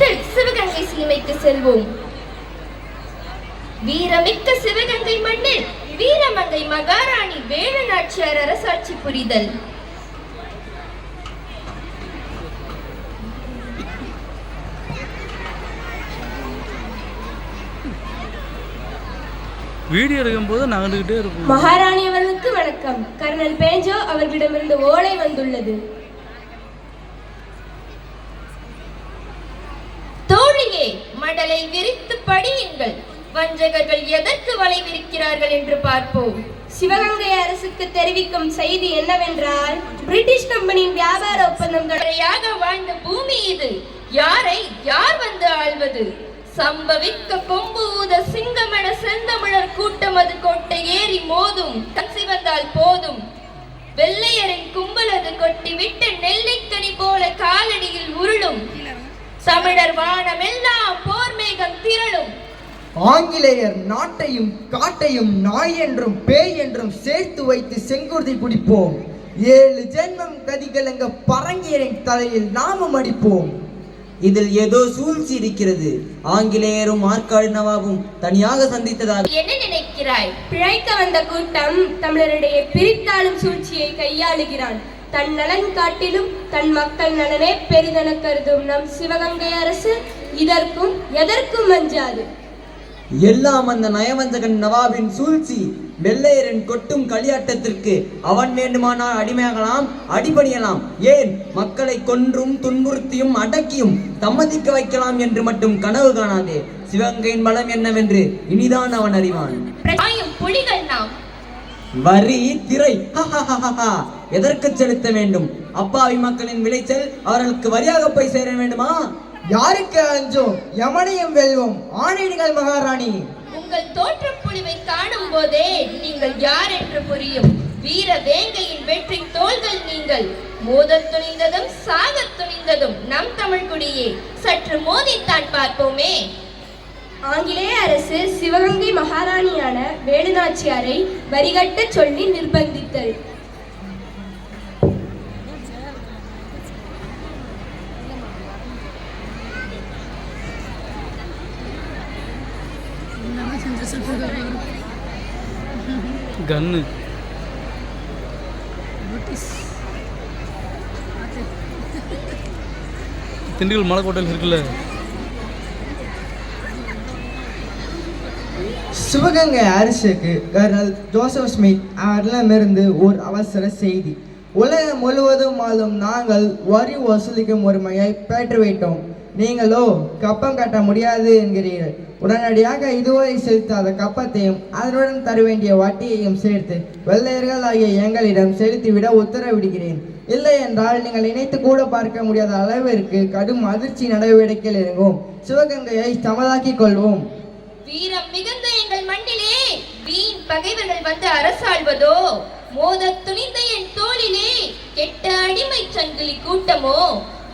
முதல் சிவகங்கை சீமைக்கு செல்வோம். வீரமிக்க சிவகங்கை மண்ணில் வீரமங்கை மகாராணி வேலு நாச்சியார் அரசாட்சி புரிதல். வீடியோ எடுக்கும் போது நகர்ந்துகிட்டே இருக்கும். மகாராணி அவர்களுக்கு வணக்கம். கர்னல் பேஞ்சோ அவர்களிடமிருந்து ஓலை வந்துள்ளது. தோழியே, மடலை விரித்து படியுங்கள். வஞ்சகர்கள் எதற்கு வலை விரிக்கிறார்கள் என்று பார்ப்போம். சிவகங்கை அரசுக்கு தெரிவிக்கும் செய்தி என்னவென்றால், பிரிட்டிஷ் கம்பெனியின் வியாபார ஒப்பந்தம் தடையாக வாழ்ந்த பூமி இது. யாரை யார் வந்து ஆள்வது? சம்பவிக்க கொம்பு ஊத சிங்கமட செந்தமிழர் கூட்டம் அது கோட்டை ஏறி மோதும். கசி வந்தால் போதும். வெள்ளையரின் கும்பல் அது கொட்டி விட்டு நெல்லிக்கனி போல காலடியில் உருளும். தமிழர் வானமெல்லாம் போர் மேகம் திரளும். ஆங்கிலேயர் நாட்டையும் காட்டையும் நாய் என்றும் பேய் என்றும் சேர்த்து வைத்து செங்குருதி பிடிப்போம். 7 ஜென்மம் கதிகலங்க பரங்கியரின் தலையில் நாமும் அடிப்போம். இதில் ஏதோ சூழ்ச்சி இருக்கிறது. ஆங்கிலேயரும் ஆற்காடு நவாபும் தனியாக சந்தித்ததாக என்ன நினைக்கிறாய்? பிழைக்க வந்த கூட்டம் தமிழரிடையே பிரித்தாளும் சூழ்ச்சியை கையாளுகிறான். தன் நலன் காட்டிலும் தன் மக்கள் நலனே பெரிதென கருதும் நம் சிவகங்கை அரசு இதற்கும் எதற்கும் அஞ்சாது. எல்லாம் அந்த நயவஞ்சகன் நவாபின் சூழ்ச்சி. வெள்ளையரின் கொட்டும் களியாட்டத்திற்கு அவன் வேண்டுமானால் அடிமையாகலாம், அடிபணியலாம். ஏன் மக்களை கொன்றும் துன்புறுத்தியும் அடக்கியும் சம்மதிக்க வைக்கலாம் என்று மட்டும் கனவு காணாதே. சிவகங்கையின் பலம் என்னவென்று இனிதான் அவன் அறிவான். புலிகள் நாம் வரி திரை எதற்கு செலுத்த வேண்டும்? அப்பாவி மக்களின் விளைச்சல் அவர்களுக்கு வரியாக போய் சேர வேண்டுமா? யாருக்கு அஞ்சோம்? யமனையும் வெல்வோம். ஆணையிடுங்கள் மகாராணி. உங்கள் தோற்ற புலிவை காணும் போதே நீங்கள் யார் என்று புரியும். வீர வேங்கையின் வெற்றி தோள்கள் நீங்கள். மோதத் துணிந்ததும் சாகத் துணிந்ததும் நம் தமிழ் குடியே. சற்று மோதித்தான் பார்ப்போமே. ஆங்கிலேய அரசு சிவகங்கை மகாராணியான வேலுநாச்சியாரை வரிகட்ட சொல்லி நிர்பந்தித்தல். கன்னு திண்டுக்கல் மலைக்கோட்டையில் இருக்குல்ல. சிவகங்கை அரசுக்கு கர்னல் ஜோசப் ஸ்மித் அவர்களிடமிருந்து ஒரு அவசர செய்தி. உலகம் முழுவதும் ஆளும் நாங்கள் வரி வசூலிக்கும் உரிமையை பெற்றுவிட்டோம். நீங்களோ கப்பம் கட்ட முடியாது என்கிறீர்கள். உடனடியாக இதுவரை செலுத்தாத கப்பத்தையும் அதனுடன் தர வேண்டிய வட்டியையும் சேர்த்து வெள்ளையர்கள் ஆகிய எங்களிடம் செலுத்திவிட உத்தரவிடுகிறேன். இல்லை என்றால் நீங்கள் நினைத்து கூட பார்க்க முடியாத அளவிற்கு கடும் அதிர்ச்சி நடவடிக்கையில் இறங்கும். சிவகங்கையை சமதாக்கிக் கொள்வோம். வீரம் மிகுந்த எங்கள் மண்ணிலே வீண் பகைவர்கள் வந்து அரசாள்வதோ? மோத துணிந்த என் தோளிலே கெட்ட அடிமை சங்கிலி கூட்டமோ?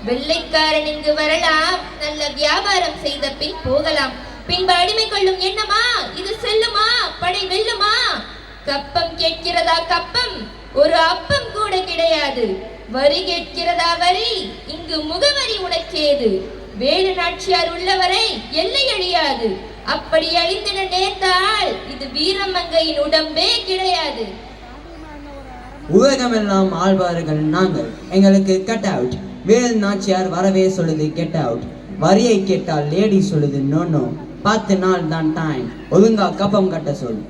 வெள்ளைக்காரன் இங்கு வரலாம், நல்ல வியாபாரம் செய்த பின் போகலாம். பின்பு அடிமை கொள்ளும் எண்ணமா? இது செல்லுமா? படை வெல்லுமா? கப்பம் கேட்கிறதா? கப்பம் ஒரு அப்பம் கூட கிடையாது. வரி கேட்கிறதா? வரி இங்கு முகவரி உனக்கேது? வேலு நாச்சியார் உள்ளவரை எல்லை அழியாது. அப்படி அழிந்திட நேர்ந்தால் இது வீரமங்கையின் உடம்பே கிடையாது. உலகமெல்லாம் ஆழ்வார்கள் நாங்கள், எங்களுக்கு கட் அவுட். வேல் நாச்சியார் வரவே சொல்லுது கெட் அவுட். வரியை கேட்டால் லேடி சொல்லுது நோ நோ. 10 நாள் தான் டைம். ஒழுங்கா கப்பம் கட்ட சொல்.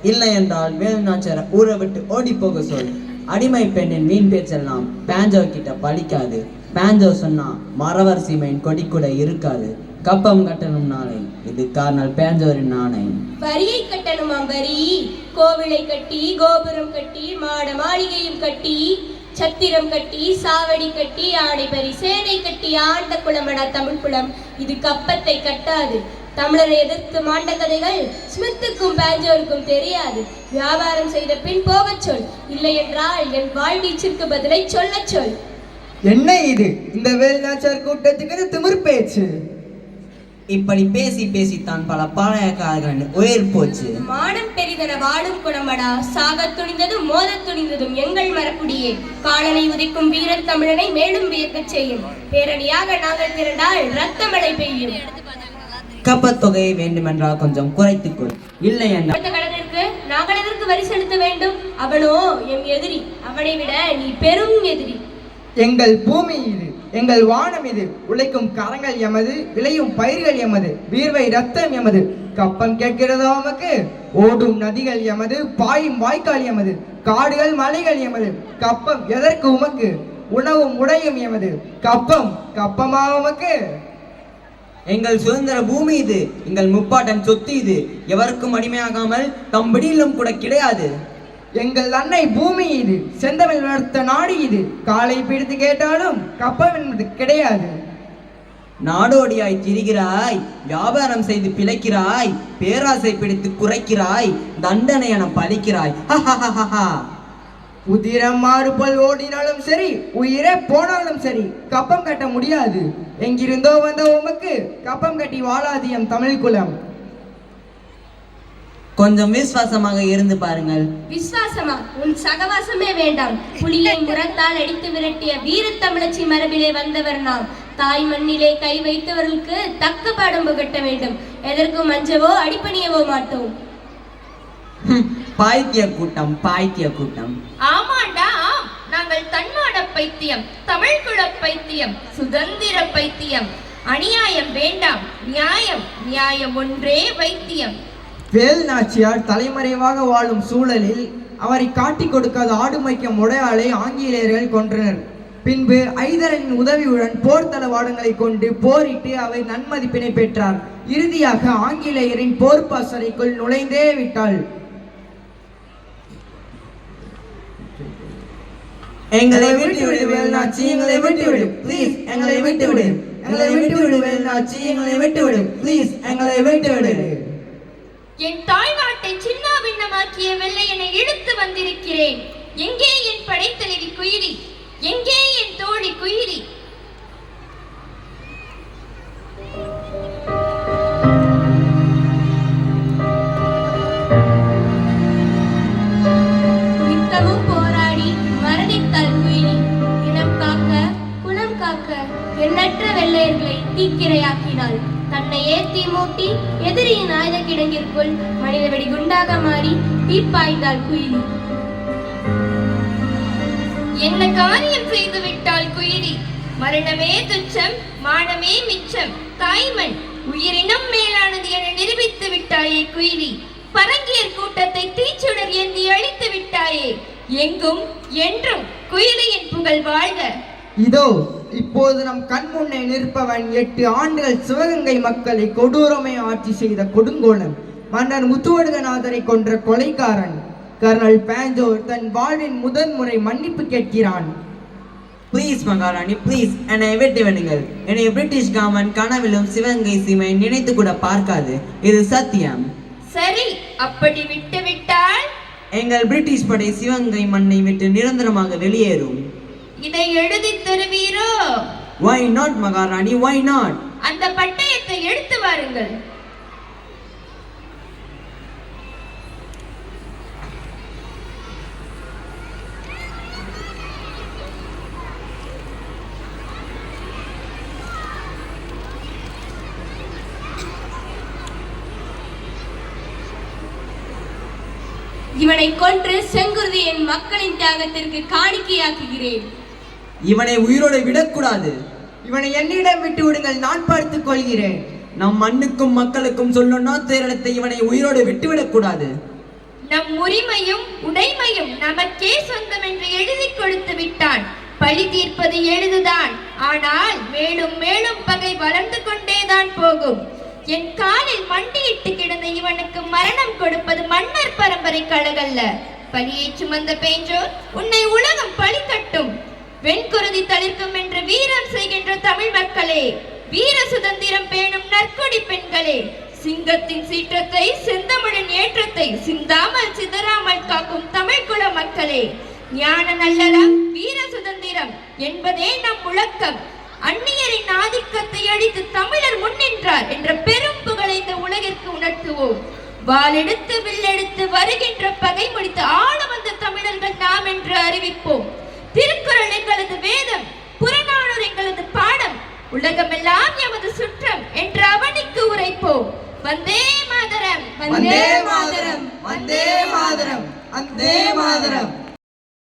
இல்லை என்றால் வேல் நாச்சியார் ஊரை விட்டு ஓடி போக சொல். அடிமை பெண்ணின் மீன் பேச்செல்லாம் பேஞ்சோ கிட்ட பழிக்காது. பேஞ்சோ சொன்னா மரவர் சீமையின் கொடி கூட இருக்காது. கப்பம் கட்டணும் நாளை. இது கர்னல் பேஞ்சோரின் ஆணை. வரியை கட்டணுமா? வரி கோவிலை கட்டி, கோபுரம் கட்டி, மாட மாளிகையும் கட்டி, சத்திரம் கட்டி, சாவடி கட்டி, ஆடை பரி சேனை கட்டி ஆண்ட குளமடா தமிழ் குளம். இது கப்பத்தை கட்டாது. தமிழரை எதிர்த்து மாண்ட கதைகள் ஸ்மித்துக்கும் பேஞ்சோருக்கும் தெரியாது. வியாபாரம் செய்த பின் போகச் சொல். இல்லை என்றால் என் வாழ்வீச்சிற்கு பதிலை சொல்ல சொல். என்ன இது? இந்த வேலுநாச்சியார் கூட்டத்துக்கு திமிர் பேச்சு. இப்படி பேசி பேசித்தான் பல பாளையக்காரர்களின் உயிர் போச்சு. மானம் பெரிதென வாழும் குணமடா, சாகத் துணிந்ததும் மோதத் துணிந்ததும் எங்கள் மரக்குடியே. காலனை உதிக்கும் வீரத் தமிழனை மேலும் வியக்கச் செய்யும். பேரணியாக நாங்கள் திரண்டால் இரத்தமழை பெய்யும். கப்பத்தொகையை வேண்டுமென்றால் கொஞ்சம் குறைத்துக்கொள், இல்லை என்றால் கடனிற்கு நாங்கள் எதற்கு வரி செலுத்த வேண்டும்? அவனோ எம் எதிரி, அவனை விட நீ பெரும் எதிரி. எங்கள் பூமி இது, எங்கள் வானம் இது. உழைக்கும் கரங்கள் எமது, விளையும் பயிர்கள் எமது, வீர்வை ரத்தம் எமது. கப்பம் கேட்கிறதோ உமக்கு? ஓடும் நதிகள் எமது, பாயும் வாய்க்கால் எமது, காடுகள் மலைகள் எமது. கப்பம் எதற்கு உமக்கு? உணவும் உடையும் எமது. கப்பம் கப்பமா உமக்கு? எங்கள் சுதந்திர பூமி இது, எங்கள் முப்பாட்டன் சொத்து இது. எவருக்கும் அடிமையாகாமல் தம் பிடியிலும் கூட கிடையாது. எங்கள் அன்னை பூமி இது, செந்தமிழ் வளர்த்த நாடு இது. காலை பிடித்து கேட்டாலும் கப்பம் என்பது கிடையாது. நாடோடியாய் திரிகிறாய், வியாபாரம் செய்து பிழைக்கிறாய், பேராசை பிடித்து குறைக்கிறாய், தண்டனை என பழிக்கிறாய். உதிரம் மாறுபல் ஓடினாலும் சரி, உயிரே போனாலும் சரி, கப்பம் கட்ட முடியாது. எங்கிருந்தோ வந்த உமக்கு கப்பம் கட்டி வாழாது எம் தமிழ் குலம். கொஞ்சம் விசுவாசமாக இருந்து பாருங்கள். விசுவாசமா? உன் சகவாசமே வேண்டாம். புலியை முரத்தால் அடித்து விரட்டிய வீரத்தமிழச்சி மரபிலே வந்தவர் நாம். தாய் மண்ணிலே கை வைத்தவர்களுக்கு தக்க பாடம் புகட்ட வேண்டும். எதற்கும் அஞ்சவோ அடிப்பணியவோ மாட்டோம். பாய்த்திய கூட்டம், பாய்த்திய கூட்டம். ஆமாண்டா, நாங்கள் தன்மான பைத்தியம், தமிழ் குல பைத்தியம், சுதந்திர பைத்தியம். அநியாயம் வேண்டாம், நியாயம், நியாயம் ஒன்றே வைத்தியம். வேல் நாச்சியார் தலைமறைவாக வாழும் சூழலில் அவரை காட்டிக் கொடுக்காத ஆடு மேய்க்கும் உடையாளை ஆங்கிலேயர்கள் கொன்றனர். பின்பு ஐதரனின் உதவியுடன் போர் தளவாடங்களை கொண்டு போரிட்டு அவை நன்மதிப்பினை பெற்றார். இறுதியாக ஆங்கிலேயரின் போர் பாசறைக்குள் நுழைந்தே விட்டாள். எங்களை விட்டு விடு வேல்நாச்சி, எங்களை விட்டு விடு ப்ளீஸ், எங்களை விட்டு விடு, எங்களை விட்டு விடு வேல்நாச்சி, எங்களை விட்டு விடு ப்ளீஸ், எங்களை விட்டு விடு. என் தாய்நாட்டை சின்ன பின்னமாக்கிய வெள்ளையனை இழுத்து வந்திருக்கிறேன். எங்கே என் படைத்தலைவி குயிலி? எங்கே என் தோழி குயிலி? நித்தமும் போராடி மரணித்தாள் குயிலி. இனம் காக்க, குலம் காக்க எண்ணற்ற வெள்ளையர்களை தீக்கிரையாக்கினாள். தன்னையே தீமூட்டி எதிரியின் ஆயுத கிடங்கிற்குள் மனித வெடி குண்டாக மாறி தீப்பாய்ந்தாள் குயிலி. என்ன காரியம் செய்து விட்டாள் குயிலி? மரணமே துச்சம், மானமே மிச்சம். தாய்மண் உயிரினம் மேலானது என நிரூபித்து விட்டாயே குயிலி. பரங்கியர் கூட்டத்தை தீச்சுடர் ஏந்தி அழித்து விட்டாயே. எங்கும் என்றும் குயிலியின் புகழ் வாழ்க. இதோ இப்போது நம் கண் முன்னே நிற்பவன் 8 ஆண்டுகள் சிவகங்கை மக்களை கொடூரமே ஆட்சி செய்த கொடுங்கோலன், மன்னர் முத்துவடுகநாதரை கொன்ற கொலைக்காரன். கர்னல் பேஞ்சோர் தன் வாழ்வின் முதன்முறை மன்னிப்பு கேட்கிறான். ப்ளீஸ் மகாராணி ப்ளீஸ், என்னை விட்டு விடுங்கள். என்னை பிரிட்டிஷ் கவர்மெண்ட் கனவிலும் சிவகங்கை சீமை நினைத்து கூட பார்க்காது. இது சத்தியம். சரி, அப்படி விட்டு விட்டால் எங்கள் பிரிட்டிஷ் படை சிவகங்கை மண்ணை விட்டு நிரந்தரமாக வெளியேறும். இதை எழுதி தருவீரோ? Why not மகாராணி, why not? அந்த பட்டயத்தை எடுத்து வாருங்கள். இவனை கொன்று செங்குருதி என் மக்களின் தியாகத்திற்கு காணிக்கையாக்குகிறேன். இவனை உயிரோடு விடக்கூடாது. இவனை என்னிடம் விட்டு விடுங்கள், நான் பார்த்துக் கொள்கிறேன். நம் மண்ணுக்கும் மக்களுக்கும் சொல்லணும்னா தேரத்தை இவனை உயிரோடு விட்டுவிடக் கூடாது. நம் உரிமையும் உடைமையும் நமக்கே சொந்தம் என்று எழுதி கொடுத்து விட்டான். பழி தீர்ப்பது எளிதுதான், ஆனால் மேலும் மேலும் பகை வளர்ந்து கொண்டேதான் போகும். என் காலில் மண்டியிட்டு கிடந்த இவனுக்கு மரணம் கொடுப்பது மன்னர் பரம்பரை கழகல்ல. பழியை சுமந்த பேஞ்சோர் உன்னை உலகம் பழிக்கட்டும். வெண்குருதி தளிர்க்கும் என்று வீரம் செய்கின்ற தமிழ் மக்களே, வீர சுதந்திரம் பேணும் நற்கொடி பெண்களே, சிங்கத்தின் சீற்றத்தை செந்தமிழின் ஏற்றத்தை சிந்தாமல் சிதறாமல் காக்கும் தமிழ் குல மக்களே, ஞான நல்லறம் வீர சுதந்திரம் என்பதே நம் முழக்கம். அந்நியரின் ஆதிக்கத்தை அழித்து தமிழர் முன்னின்றார் என்ற பெரும் புகழை இந்த உலகிற்கு உணர்த்துவோம். வாளெடுத்து வில்லெடுத்து வருகின்ற பகை முடித்து ஆள வந்த தமிழர்கள் நாம் என்று அறிவிப்போம். திருக்குறள் எங்களது வேதம், புறநானூறு எங்களது பாடம், உலகமெல்லாம் எமது சுற்றம் என்று அவனிக்கு உரைப்போம். வந்தே மாதரம், வந்தே மாதரம், வந்தே மாதரம், வந்தே மாதரம்.